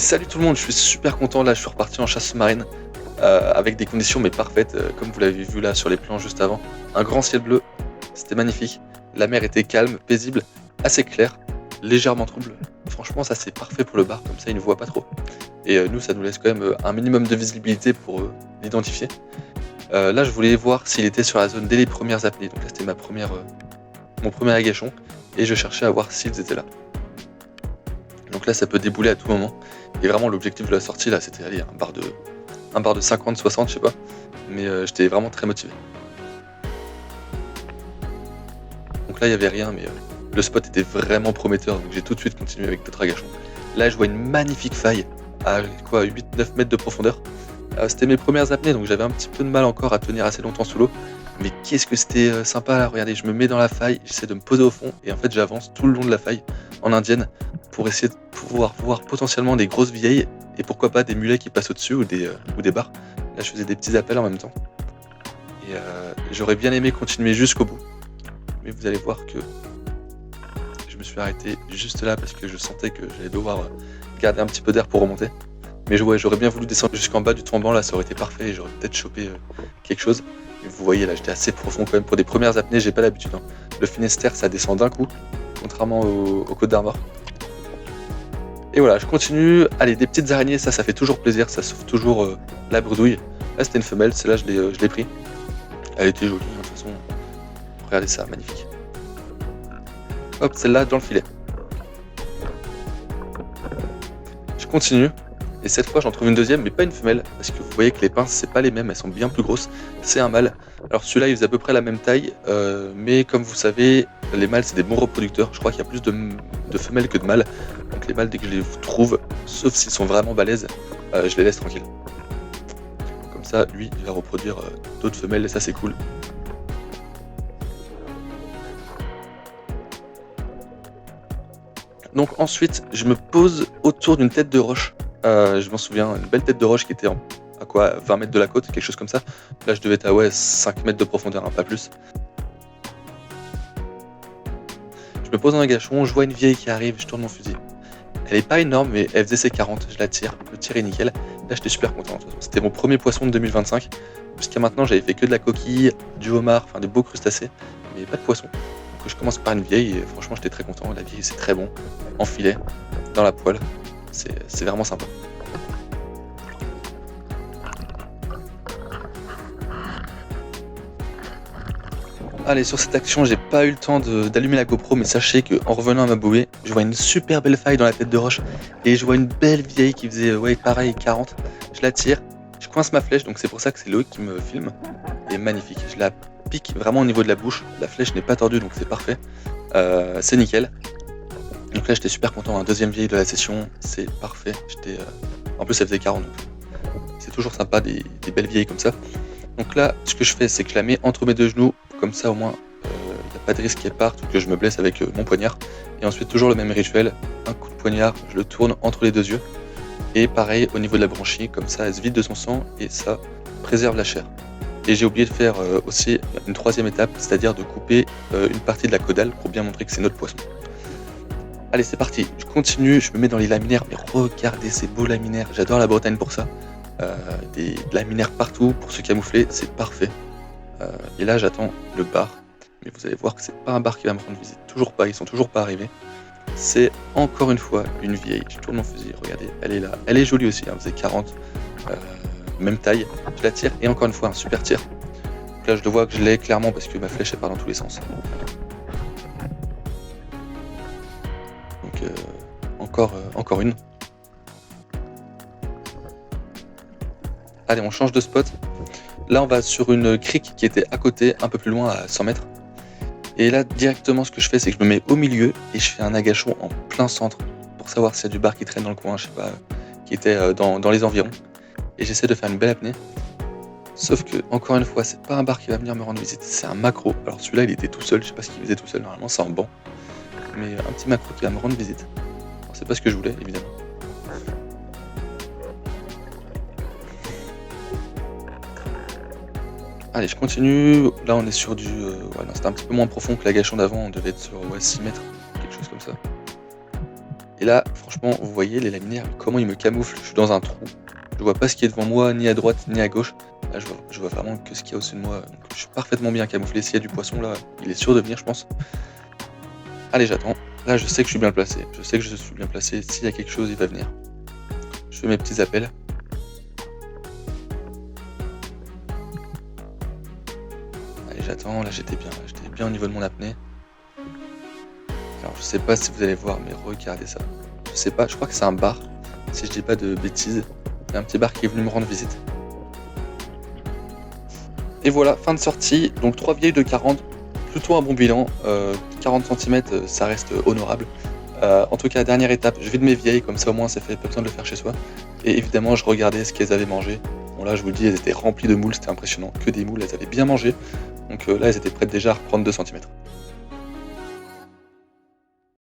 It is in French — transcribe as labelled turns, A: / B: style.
A: Salut tout le monde, je suis super content là, je suis reparti en chasse sous-marine avec des conditions mais parfaites, comme vous l'avez vu là sur les plans juste avant. Un grand ciel bleu, c'était magnifique. La mer était calme, paisible, assez claire, légèrement trouble. Franchement, ça c'est parfait pour le bar, comme ça il ne voit pas trop. Et nous, ça nous laisse quand même un minimum de visibilité pour l'identifier. Là, je voulais voir s'il était sur la zone dès les premières apnées. Donc là, c'était mon premier agachon et je cherchais à voir s'ils étaient là. Donc là, ça peut débouler à tout moment. Et vraiment, l'objectif de la sortie, là, c'était aller un bar de 50, 60, je sais pas. Mais j'étais vraiment très motivé. Donc là, il n'y avait rien, mais le spot était vraiment prometteur. Donc j'ai tout de suite continué avec d'autres agachons. Là, je vois une magnifique faille à 8-9 mètres de profondeur. C'était mes premières apnées, donc j'avais un petit peu de mal encore à tenir assez longtemps sous l'eau. Mais qu'est-ce que c'était sympa là, regardez, je me mets dans la faille, j'essaie de me poser au fond, et en fait j'avance tout le long de la faille en indienne pour essayer de pouvoir voir potentiellement des grosses vieilles, et pourquoi pas des mulets qui passent au-dessus ou des bars. Là je faisais des petits appels en même temps. Et j'aurais bien aimé continuer jusqu'au bout. Mais vous allez voir que je me suis arrêté juste là parce que je sentais que j'allais devoir garder un petit peu d'air pour remonter. Mais j'aurais bien voulu descendre jusqu'en bas du tombant, là ça aurait été parfait et j'aurais peut-être chopé quelque chose. Mais vous voyez là, j'étais assez profond quand même pour des premières apnées, j'ai pas l'habitude. Le Finistère ça descend d'un coup, contrairement aux Côtes d'Armor. Et voilà, je continue. Allez, des petites araignées, ça fait toujours plaisir, ça sauve toujours la bredouille. Là c'était une femelle, celle-là je l'ai pris. Elle était jolie, de toute façon. Regardez ça, magnifique. Hop, celle-là dans le filet. Je continue. Et cette fois, j'en trouve une deuxième, mais pas une femelle, parce que vous voyez que les pinces, c'est pas les mêmes, elles sont bien plus grosses. C'est un mâle. Alors celui-là, il faisait à peu près la même taille, mais comme vous savez, les mâles, c'est des bons reproducteurs. Je crois qu'il y a plus de femelles que de mâles. Donc les mâles, dès que je les trouve, sauf s'ils sont vraiment balèzes, je les laisse tranquilles. Comme ça, lui, il va reproduire d'autres femelles, et ça, c'est cool. Donc ensuite, je me pose autour d'une tête de roche. Je m'en souviens, une belle tête de roche qui était à 20 mètres de la côte, quelque chose comme ça. Là, je devais être à 5 mètres de profondeur, pas plus. Je me pose dans un gachon, je vois une vieille qui arrive, je tourne mon fusil. Elle est pas énorme, mais elle faisait ses 40, je la tire, le tir est nickel. Là, j'étais super content. C'était mon premier poisson de 2025. Jusqu'à maintenant, j'avais fait que de la coquille, du homard, des beaux crustacés, mais pas de poisson. Donc je commence par une vieille et franchement, j'étais très content. La vieille, c'est très bon, en filet, dans la poêle. C'est vraiment sympa. Allez, sur cette action, j'ai pas eu le temps d'allumer la GoPro, mais sachez qu'en revenant à ma bouée, je vois une super belle faille dans la tête de roche et je vois une belle vieille qui faisait pareil 40. Je la tire, je coince ma flèche, donc c'est pour ça que c'est Loïc qui me filme. Et magnifique, je la pique vraiment au niveau de la bouche. La flèche n'est pas tordue, donc c'est parfait. C'est nickel. Donc là, j'étais super content. Deuxième vieille de la session, c'est parfait. En plus, elle faisait 40. Donc c'est toujours sympa des belles vieilles comme ça. Donc là, ce que je fais, c'est que je la mets entre mes deux genoux. Comme ça, au moins, il n'y a pas de risque qu'elle parte ou que je me blesse avec mon poignard. Et ensuite, toujours le même rituel. Un coup de poignard, je le tourne entre les deux yeux. Et pareil, au niveau de la branchie, comme ça, elle se vide de son sang et ça préserve la chair. Et j'ai oublié de faire aussi une troisième étape, c'est-à-dire de couper une partie de la caudale pour bien montrer que c'est notre poisson. Allez, c'est parti, je continue, je me mets dans les laminaires, mais regardez ces beaux laminaires, j'adore la Bretagne pour ça. Des laminaires partout pour se camoufler, c'est parfait. Et là, j'attends le bar, mais vous allez voir que c'est pas un bar qui va me rendre visite, toujours pas, ils sont toujours pas arrivés. C'est encore une fois une vieille, je tourne mon fusil, regardez, elle est là, elle est jolie aussi, elle faisait 40, même taille, je la tire, et encore une fois, un super tir. Donc là, je le vois que je l'ai clairement parce que ma flèche elle part dans tous les sens. Encore une. Allez, on change de spot. Là, on va sur une crique qui était à côté, un peu plus loin, à 100 mètres. Et là, directement, ce que je fais, c'est que je me mets au milieu et je fais un agachon en plein centre pour savoir s'il y a du bar qui traîne dans le coin, je sais pas, qui était dans les environs. Et j'essaie de faire une belle apnée. Sauf que, encore une fois, c'est pas un bar qui va venir me rendre visite, c'est un macro. Alors celui-là, il était tout seul, je sais pas ce qu'il faisait tout seul, normalement c'est en banc. Mais un petit macro qui va me rendre visite. Alors, c'est pas ce que je voulais, évidemment. Allez, je continue. Là, on est sur du... c'était un petit peu moins profond que l'agachon d'avant. On devait être sur 6 mètres, quelque chose comme ça. Et là, franchement, vous voyez les laminaires, comment ils me camouflent. Je suis dans un trou. Je vois pas ce qui est devant moi, ni à droite, ni à gauche. Là, je vois vraiment que ce qu'il y a au-dessus de moi. Donc, je suis parfaitement bien camouflé. S'il y a du poisson, là, il est sûr de venir, je pense. Allez, j'attends. Là, je sais que je suis bien placé. Je sais que je suis bien placé. S'il y a quelque chose, il va venir. Je fais mes petits appels. Allez, j'attends. Là, j'étais bien au niveau de mon apnée. Alors, je sais pas si vous allez voir, mais regardez ça. Je sais pas, je crois que c'est un bar. Si je dis pas de bêtises. Il y a un petit bar qui est venu me rendre visite. Et voilà, fin de sortie. Donc 3 vieilles de 40. Plutôt un bon bilan. 40 cm, ça reste honorable. En tout cas, dernière étape, je vide mes vieilles, comme ça au moins ça fait pas besoin de le faire chez soi. Et évidemment, je regardais ce qu'elles avaient mangé. Bon là, je vous le dis, elles étaient remplies de moules, c'était impressionnant. Que des moules, elles avaient bien mangé. Donc là, elles étaient prêtes déjà à reprendre 2 cm.